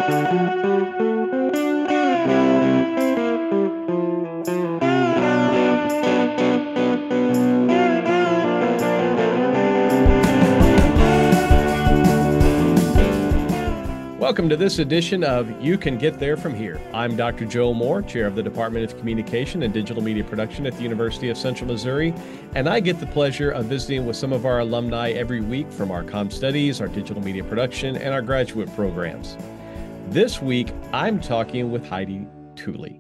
Welcome to this edition of You Can Get There From Here. I'm Dr. Joe Moore, Chair of the Department of Communication and Digital Media Production at the University of Central Missouri, and I get the pleasure of visiting with some of our alumni every week from our comm studies, our digital media production, and our graduate programs. This week, I'm talking with Heidi Tuley.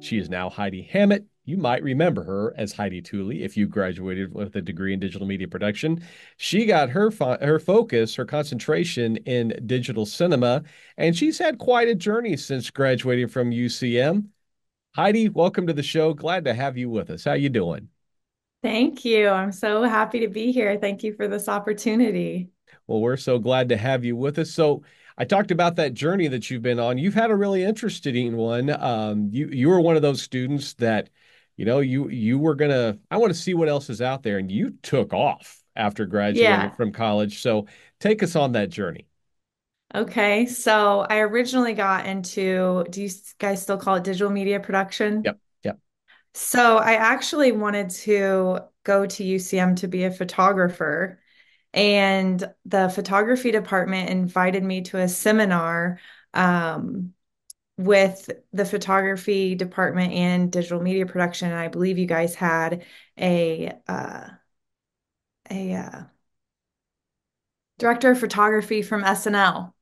She is now Heidi Hammett. You might remember her as Heidi Tuley if you graduated with a degree in digital media production. She got her focus, her concentration in digital cinema, and she's had quite a journey since graduating from UCM. Heidi, welcome to the show. Glad to have you with us. How you doing? Thank you. I'm so happy to be here. Thank you for this opportunity. Well, we're so glad to have you with us. So I talked about that journey that you've been on. You've had a really interesting one. You were one of those students that, you were gonna, I want to see what else is out there, and you took off after graduating Yeah. from college. So take us on that journey. Okay. So I originally got into, do you guys still call it digital media production? Yep. Yep. So I actually wanted to go to UCM to be a photographer, and the photography department invited me to a seminar with the photography department and digital media production. And I believe you guys had a uh, a director of photography from SNL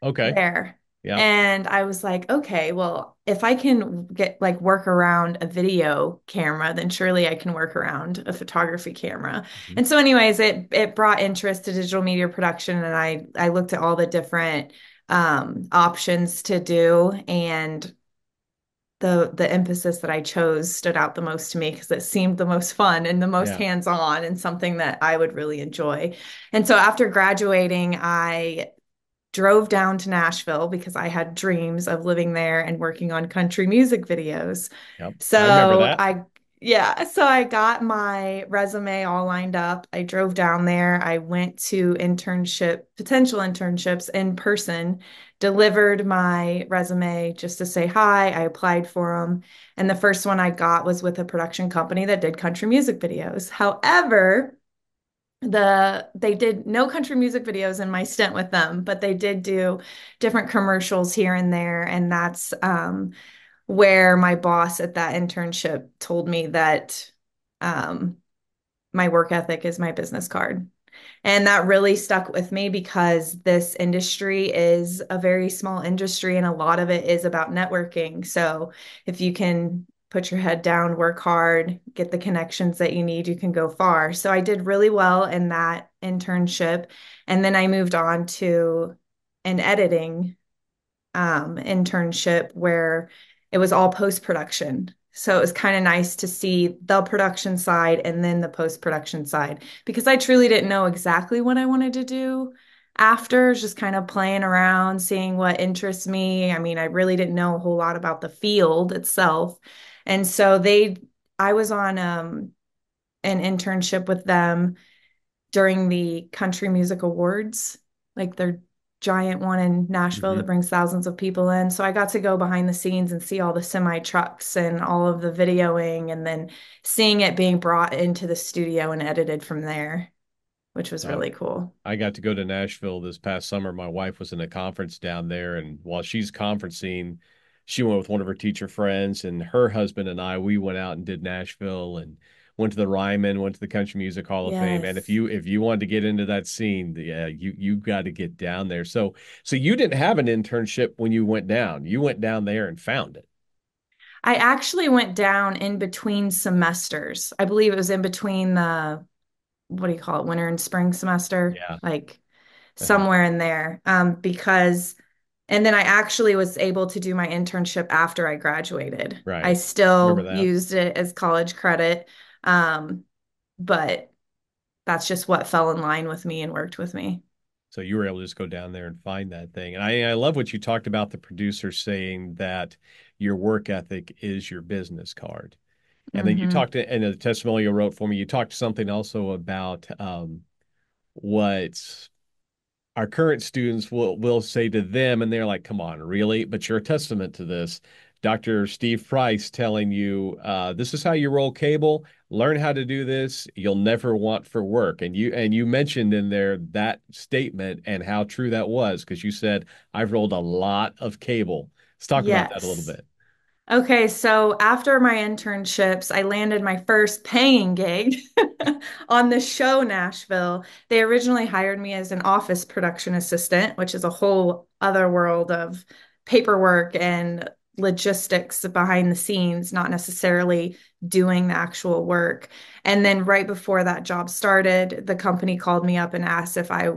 Okay. there. Yep. And I was like, okay, well, if I can get like work around a video camera, then surely I can work around a photography camera. Mhm. And so anyways, it brought interest to digital media production, and I looked at all the different options to do, and the emphasis that I chose stood out the most to me because it seemed the most fun and the most Yeah. hands-on and something that I would really enjoy. And so after graduating, I drove down to Nashville because I had dreams of living there and working on country music videos. Yep. I remember So that. I got my resume all lined up. I drove down there. I went to potential internships in person, delivered my resume just to say hi. I applied for them. And the first one I got was with a production company that did country music videos. However, they did no country music videos in my stint with them, but they did do different commercials here and there. And that's where my boss at that internship told me that um, my work ethic is my business card. And that really stuck with me because this industry is a very small industry and a lot of it is about networking. So if you can put your head down, work hard, get the connections that you need, you can go far. So I did really well in that internship. And then I moved on to an editing internship where it was all post production. So it was kind of nice to see the production side and then the post production side because I truly didn't know exactly what I wanted to do after, just kind of playing around, seeing what interests me. I mean, I really didn't know a whole lot about the field itself. And so I was on an internship with them during the Country Music Awards, like their giant one in Nashville that Mhm. brings thousands of people in. So I got to go behind the scenes and see all the semi trucks and all of the videoing and then seeing it being brought into the studio and edited from there, which was Uh, really cool. I got to go to Nashville this past summer. My wife was in a conference down there, and while she's conferencing, she went with one of her teacher friends, and her husband and we went out and did Nashville and went to the Ryman, went to the Country Music Hall of Fame. And if Yes. you wanted to get into that scene, yeah, you got to get down there. So you didn't have an internship when you went down. You went down there and found it. I actually went down in between semesters. I believe it was in between the, what do you call it, winter and spring semester, Yeah. like Uh-huh. somewhere in there. Because and then I actually was able to do my internship after I graduated. I Right. Remember still that. used it as college credit, um, but that's just what fell in line with me and worked with me. So you were able to just go down there and find that thing. And I love what you talked about the producer saying that your work ethic is your business card. And then you Hmm. talked in a testimonial you wrote for me, you talked something also about what our current students will say to them, and they're like, "Come on, really?" But you're a testament to this. Dr. Steve Price telling you, "This is how you roll cable. Learn how to do this. You'll never want for work." And you mentioned in there that statement and how true that was because you said, "I've rolled a lot of cable." Let's talk about that a little Yes. bit. Okay, so after my internships, I landed my first paying gig on the show Nashville. They originally hired me as an office production assistant, which is a whole other world of paperwork and logistics behind the scenes, not necessarily doing the actual work. And then right before that job started, the company called me up and asked if I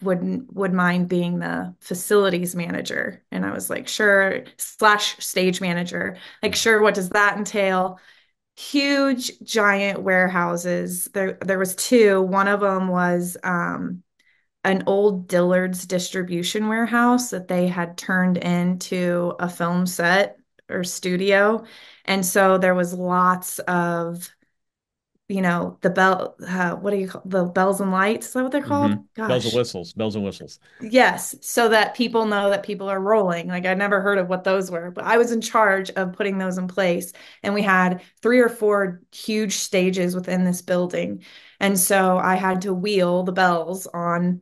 would mind being the facilities manager. And I was like, sure, slash stage manager. Like, sure, what does that entail? Huge, giant warehouses. There was two. One of them was an old Dillard's distribution warehouse that they had turned into a film set or studio. And so there was lots of, the what do you call the bells and lights? Is that what they're Hmm. called? Bells and Gosh. whistles, bells and whistles. Yes, so that people know that people are rolling. Like I never heard of what those were, but I was in charge of putting those in place. And we had three or four huge stages within this building. And so I had to wheel the bells on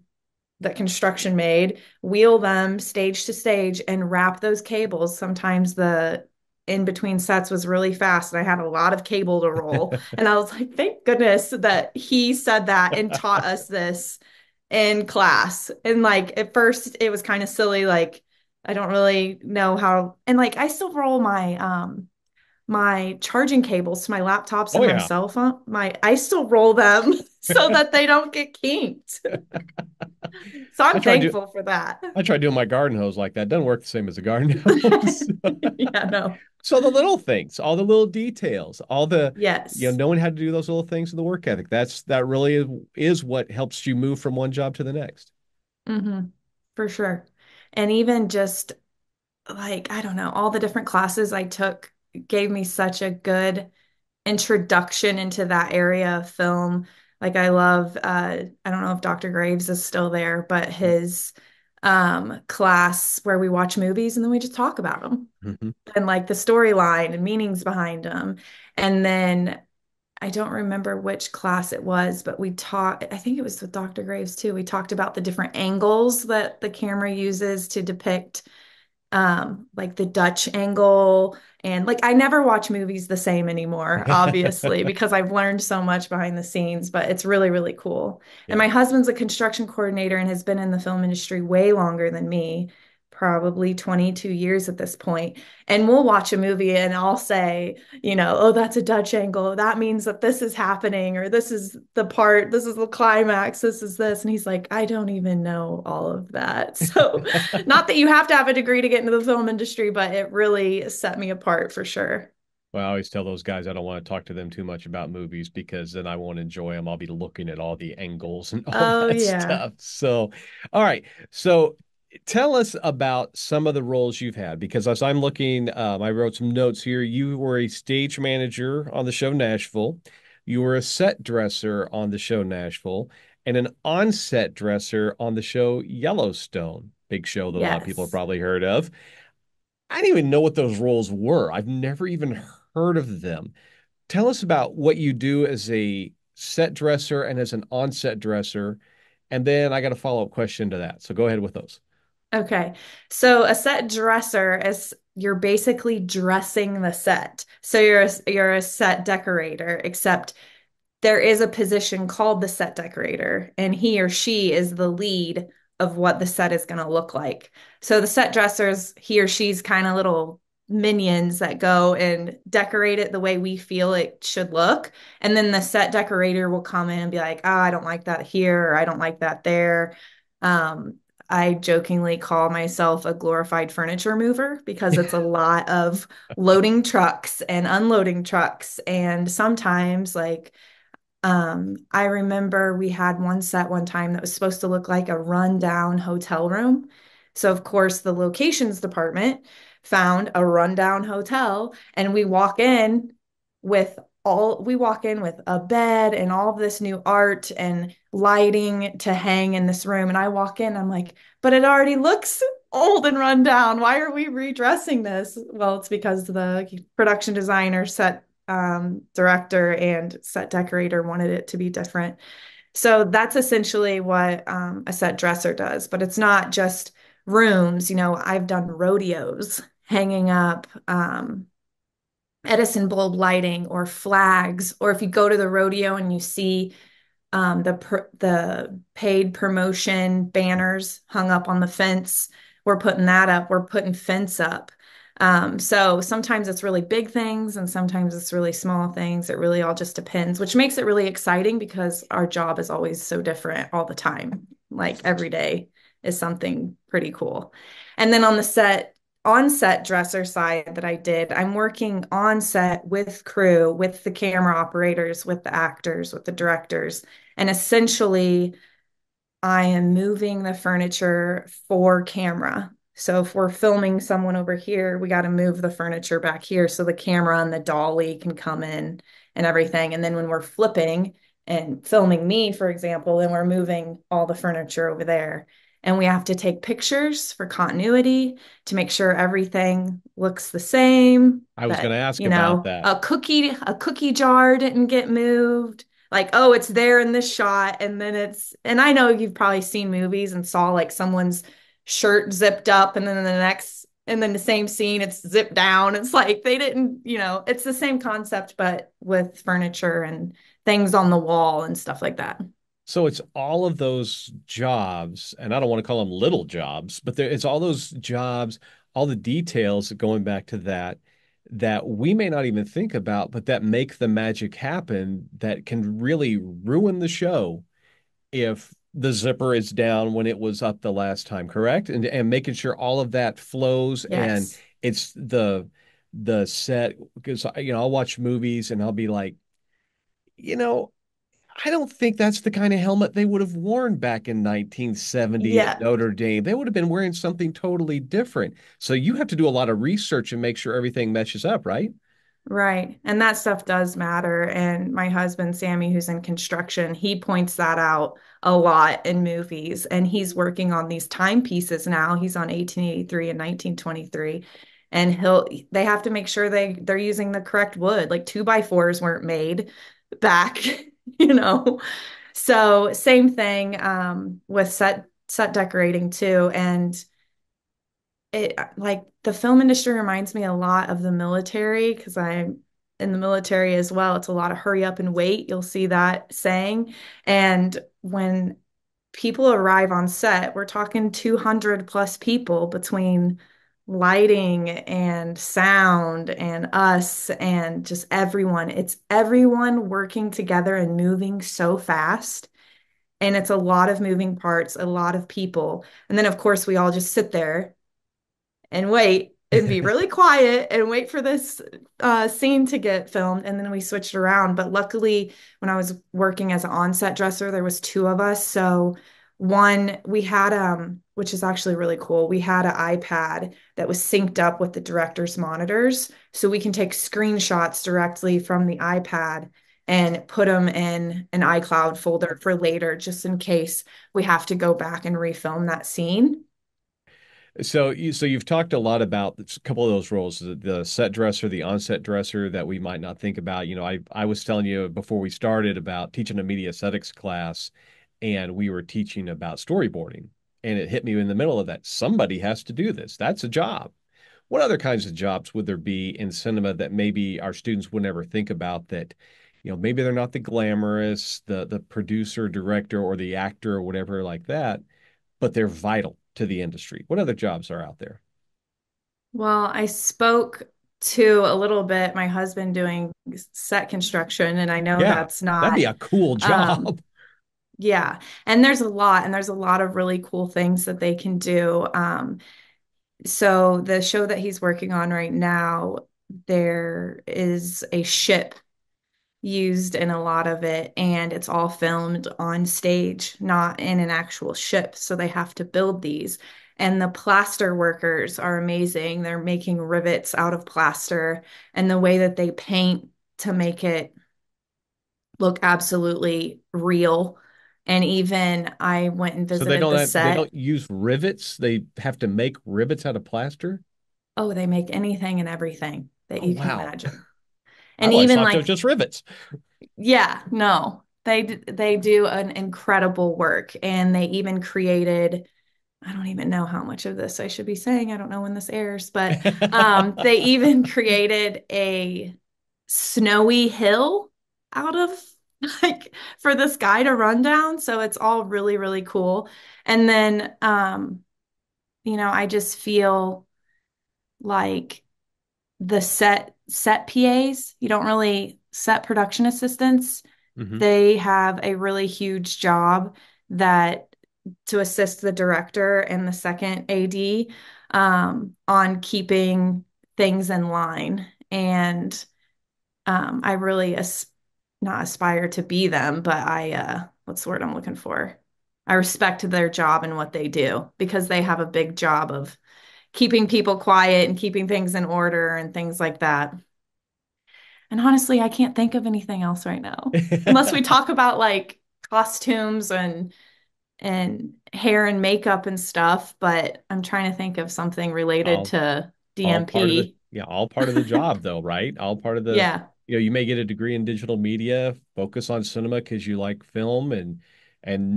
that construction made, wheel them stage to stage and wrap those cables. Sometimes the in between sets was really fast and I had a lot of cable to roll. And I was like, thank goodness that he said that and taught us this in class. And like at first it was kind of silly, like I don't really know how and like I still roll my charging cables to my laptops Oh and my yeah. cell phone. I still roll them so that they don't get kinked. So I I'm tried to thankful for that. I tried doing my garden hose like that. Doesn't work the same as a garden hose. Yeah, no. So the little things, all the little details, all the, Yes. knowing how to do those little things in the work ethic. That really is what helps you move from one job to the next. Hmm. For sure. And even just like, I don't know, all the different classes I took gave me such a good introduction into that area of film. Like I love I don't know if Dr. Graves is still there, but his class where we watch movies and then we just talk about them Mm-hmm. and like the storyline and meanings behind them. And then I don't remember which class it was, but we talked, I think it was with Dr. Graves too. We talked about the different angles that the camera uses to depict like the Dutch angle. And like I never watch movies the same anymore, obviously, because I've learned so much behind the scenes, but it's really, really cool. And Yeah. my husband's a construction coordinator and has been in the film industry way longer than me, probably 22 years at this point. And we'll watch a movie and I'll say, oh, that's a Dutch angle. That means that this is happening, or this is the part, this is the climax, this is this. And he's like, I don't even know all of that. So, not that you have to have a degree to get into the film industry, but it really set me apart for sure. Well, I always tell those guys I don't want to talk to them too much about movies because then I won't enjoy them. I'll be looking at all the angles and all Oh, that yeah. stuff. So, all right. So, tell us about some of the roles you've had because as I'm looking, I wrote some notes here. You were a stage manager on the show Nashville. You were a set dresser on the show Nashville and an on-set dresser on the show Yellowstone. Big show that a lot of people have Yes. probably heard of. I didn't even know what those roles were. I've never even heard of them. Tell us about what you do as a set dresser and as an on-set dresser. And then I got a follow-up question to that. So go ahead with those. Okay. So a set dresser is you're basically dressing the set. So you're a set decorator, except there is a position called the set decorator, and he or she is the lead of what the set is going to look like. So the set dressers, he or she's kind of little minions that go and decorate it the way we feel it should look. And then the set decorator will come in and be like, oh, I don't like that here, or I don't like that there. Um, I jokingly call myself a glorified furniture mover because it's a lot of loading trucks and unloading trucks. And sometimes, like, I remember we had one set one time that was supposed to look like a rundown hotel room. So, of course, the locations department found a rundown hotel, and we walk in with all we walk in with a bed and all of this new art and lighting to hang in this room. And I walk in, I'm like, but it already looks old and run down. Why are we redressing this? Well, it's because the production designer, set director, and set decorator wanted it to be different. So that's essentially what a set dresser does. But it's not just rooms. I've done rodeos, hanging up Edison bulb lighting or flags, or if you go to the rodeo and you see the paid promotion banners hung up on the fence, we're putting that up. We're putting fence up. So sometimes it's really big things and sometimes it's really small things. It really all just depends, which makes it really exciting because our job is always so different all the time. Like every day is something pretty cool. And then on set dresser side that I did, I'm working on set with crew, with the camera operators, with the actors, with the directors. And essentially, I am moving the furniture for camera. So if we're filming someone over here, we got to move the furniture back here so the camera and the dolly can come in and everything. And then when we're flipping and filming me, for example, then we're moving all the furniture over there. And we have to take pictures for continuity to make sure everything looks the same, I was going to that, ask about that. a cookie jar didn't get moved, like, oh, it's there in this shot. And I know you've probably seen movies and saw like someone's shirt zipped up and then the same scene, it's zipped down. It's like they didn't, it's the same concept, but with furniture and things on the wall and stuff like that. So it's all of those jobs, and I don't want to call them little jobs, but it's all those jobs, all the details going back to that we may not even think about, but that make the magic happen that can really ruin the show if the zipper is down when it was up the last time, correct? And making sure all of that flows and Yes. it's the set because I'll watch movies and I'll be like, you know, I don't think that's the kind of helmet they would have worn back in 1970 at Yeah. Notre Dame. They would have been wearing something totally different. So you have to do a lot of research and make sure everything meshes up, right? Right. And that stuff does matter. And my husband, Sammy, who's in construction, he points that out a lot in movies. And he's working on these timepieces now. He's on 1883 and 1923. And they have to make sure they're using the correct wood. Like 2x4s weren't made back, you know. So same thing with set decorating too. And it like the film industry reminds me a lot of the military because I'm in the military as well. It's a lot of hurry up and wait. You'll see that saying. And when people arrive on set, we're talking 200 plus people between lighting and sound and us and just everyone. It's everyone working together and moving so fast. And it's a lot of moving parts, a lot of people. And then, of course, we all just sit there and wait and be really quiet and wait for this scene to get filmed. And then we switched around. But luckily, when I was working as an on-set dresser, there was two of us. So one, we had which is actually really cool. We had an iPad that was synced up with the director's monitors, so we can take screenshots directly from the iPad and put them in an iCloud folder for later, just in case we have to go back and refilm that scene. So you've talked a lot about a couple of those roles, the set dresser, the on-set dresser that we might not think about. I was telling you before we started about teaching a media aesthetics class, and we were teaching about storyboarding, and it hit me in the middle of that. Somebody has to do this. That's a job. What other kinds of jobs would there be in cinema that maybe our students would never think about that, maybe they're not the glamorous, the producer, director, or the actor or whatever like that, but they're vital to the industry. What other jobs are out there? Well, I spoke to a little bit my husband doing set construction, and I know Yeah, that's that'd be not, a cool um, job. yeah. And there's a lot of really cool things that they can do. So the show that he's working on right now, there is a ship used in a lot of it, and it's all filmed on stage, not in an actual ship. So they have to build these. And the plaster workers are amazing. They're making rivets out of plaster, and the way that they paint to make it look absolutely real. And even I went and So they visited the they set. don't use rivets. They have to make rivets out of plaster. Oh, they make anything and everything that Oh you can wow. imagine. I And always even thought they were like, just rivets. yeah, no, they do an incredible work. And they even created, I don't even know how much of this I should be saying. I don't know when this airs, but they even created a snowy hill out of like for this guy to run down. So it's all really, really cool. And then I just feel like the set PAs, you don't really set production assistants. Hmm. They have a really huge job that to assist the director and the second AD on keeping things in line. And I really not aspire to be them, but what's the word I'm looking for? I respect their job and what they do because they have a big job of keeping people quiet and keeping things in order and things like that. And honestly, I can't think of anything else right now, unless we talk about like costumes and hair and makeup and stuff, but I'm trying to think of something related all to all part of the DMP. yeah, all part of the job though, right? All part of the Yeah. you may get a degree in digital media, focus on cinema because you like film and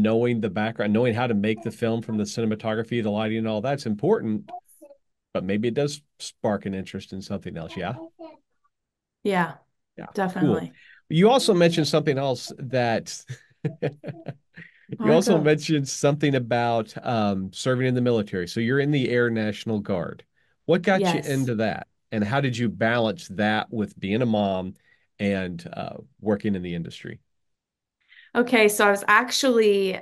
knowing the background, knowing how to make the film from the cinematography, the lighting, and all that's important. But maybe it does spark an interest in something else. Yeah. Yeah, Yeah. Cool. definitely. You also mentioned something else that you also Margo. mentioned something about serving in the military. So you're in the Air National Guard. What got you Yes. into that? And how did you balance that with being a mom and working in the industry? Okay, so I was actually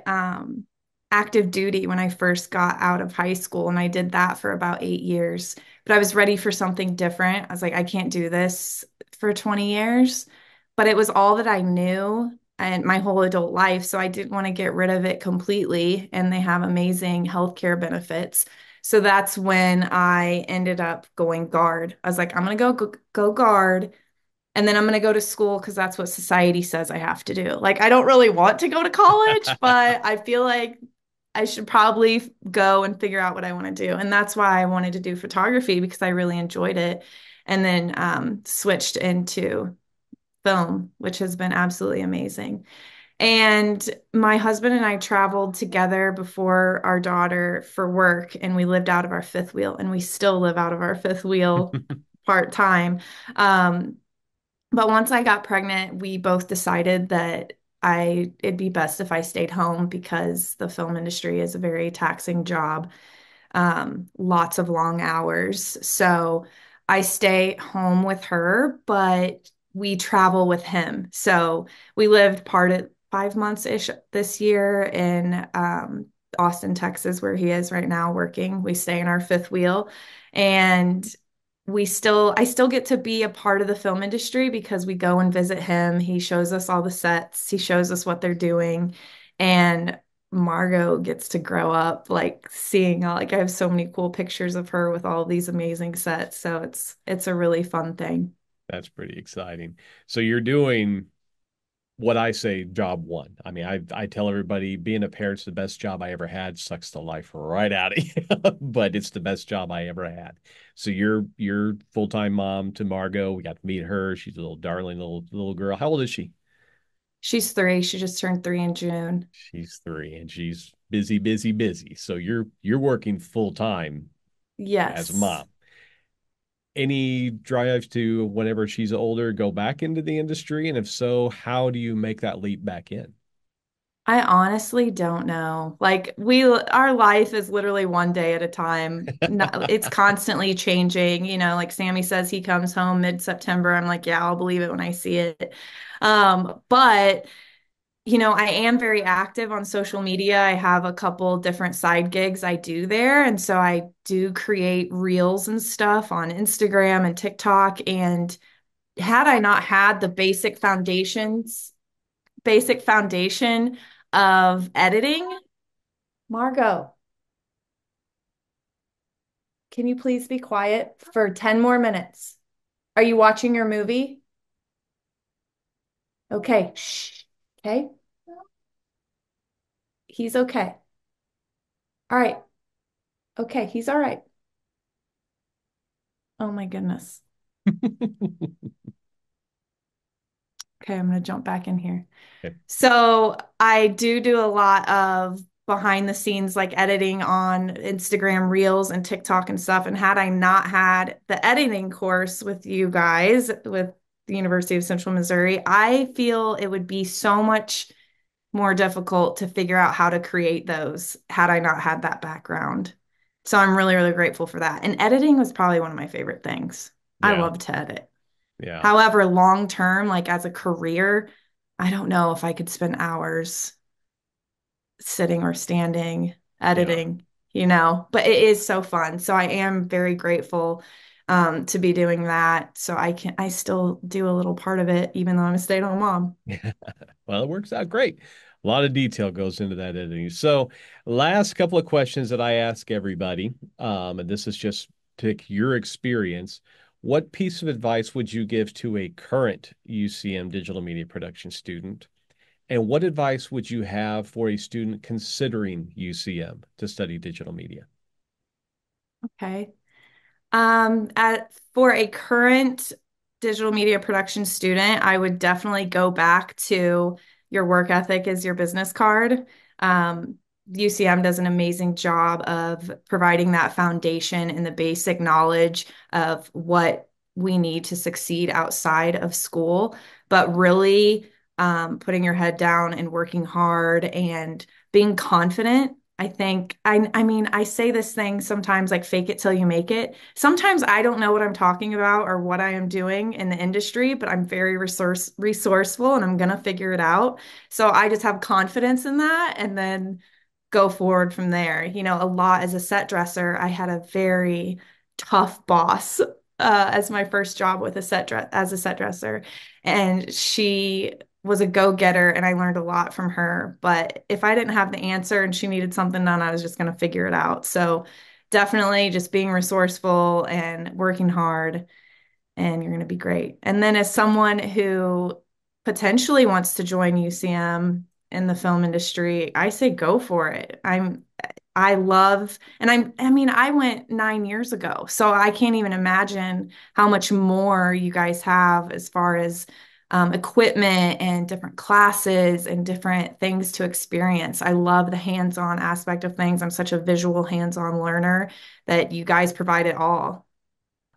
active duty when I first got out of high school, and I did that for about 8 years. But I was ready for something different. I was like, I can't do this for 20 years. But it was all that I knew and my whole adult life. So I didn't want to get rid of it completely. And they have amazing healthcare benefits. So that's when I ended up going guard. I was like, I'm gonna go guard. And then I'm going to go to school because that's what society says I have to do. Like, I don't really want to go to college, but I feel like I should probably go and figure out what I want to do. And that's why I wanted to do photography because I really enjoyed it. And then switched into film, which has been absolutely amazing. And my husband and I traveled together before our daughter for work, and we lived out of our fifth wheel, and we still live out of our fifth wheel part time. Um, but once I got pregnant, we both decided that it'd be best if I stayed home because the film industry is a very taxing job, lots of long hours. So I stay home with her, but we travel with him. So we lived part of 5 months-ish this year in Austin, Texas, where he is right now working. We stay in our fifth wheel, and I still get to be a part of the film industry because we go and visit him. He shows us all the sets, he shows us what they're doing, and Margo gets to grow up like seeing all like I have so many cool pictures of her with all these amazing sets. So it's a really fun thing. That's pretty exciting. So you're doing what I say job one. I mean, I tell everybody being a parent's the best job I ever had. Sucks the life right out of you, but it's the best job I ever had. So you're full-time mom to Margo. We got to meet her. She's a little darling little girl. How old is she? She's 3. She just turned 3 in June. She's 3 and she's busy, busy, busy. So you're working full time as a Yes. mom. Any drives to whenever she's older go back into the industry? And if so, how do you make that leap back in? I honestly don't know. Like our life is literally one day at a time. It's constantly changing. Like Sammy says he comes home mid-September. I'm like, yeah, I'll believe it when I see it. But I am very active on social media. I have a couple different side gigs I do there. And so I do create reels and stuff on Instagram and TikTok. And had I not had the basic foundation of editing, Margo, can you please be quiet for 10 more minutes? Are you watching your movie? Okay. Shh. Okay. He's okay. All right. Okay. He's all right. Oh my goodness. Okay. I'm going to jump back in here. Okay. So I do a lot of behind the scenes like editing on Instagram Reels and TikTok and stuff. And had I not had the editing course with you guys with the University of Central Missouri, I feel it would be so much more difficult to figure out how to create those had I not had that background. So I'm really, really grateful for that. And editing was probably one of my favorite things. I Yeah. love to edit. Yeah. However, long term, like as a career, I don't know if I could spend hours sitting or standing Yeah. editing, but it is so fun. So I am very grateful to be doing that. So I still do a little part of it, even though I'm a stay-at-home mom. Well, it works out great. A lot of detail goes into that editing. So, last couple of questions that I ask everybody, and this is just to pick your experience. What piece of advice would you give to a current UCM digital media production student? And what advice would you have for a student considering UCM to study digital media? Okay. For a current digital media production student, I would definitely go back to your work ethic is your business card. Um, UCM does an amazing job of providing that foundation and the basic knowledge of what we need to succeed outside of school, but really putting your head down and working hard and being confident. I mean, I say this thing sometimes like fake it till you make it. Sometimes I don't know what I'm talking about or what I am doing in the industry, but I'm very resourceful and I'm gonna figure it out. So I just have confidence in that and then go forward from there. A lot as a set dresser, I had a very tough boss as my first job with as a set dresser, and she was a go-getter and I learned a lot from her. But if I didn't have the answer and she needed something done, I was just going to figure it out. So definitely just being resourceful and working hard and you're going to be great. And then as someone who potentially wants to join UCM in the film industry, I say go for it. I love, and I mean, I went 9 years ago, so I can't even imagine how much more you guys have as far as equipment and different classes and different things to experience. I love the hands-on aspect of things. I'm such a visual hands-on learner that you guys provide it all.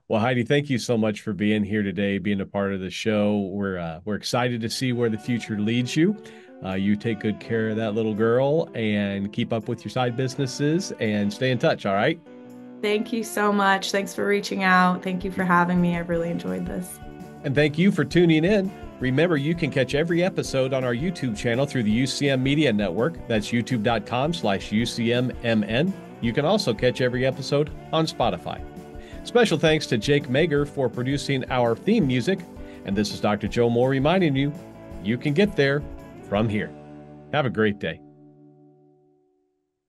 Well, Heidi, thank you so much for being here today, being a part of the show. We're excited to see where the future leads you. You take good care of that little girl and keep up with your side businesses and stay in touch. All right. Thank you so much. Thanks for reaching out. Thank you for having me. I really enjoyed this. And thank you for tuning in. Remember, you can catch every episode on our YouTube channel through the UCM Media Network. That's youtube.com/UCMMN. You can also catch every episode on Spotify. Special thanks to Jake Mager for producing our theme music. And this is Dr. Joe Moore reminding you, you can get there from here. Have a great day.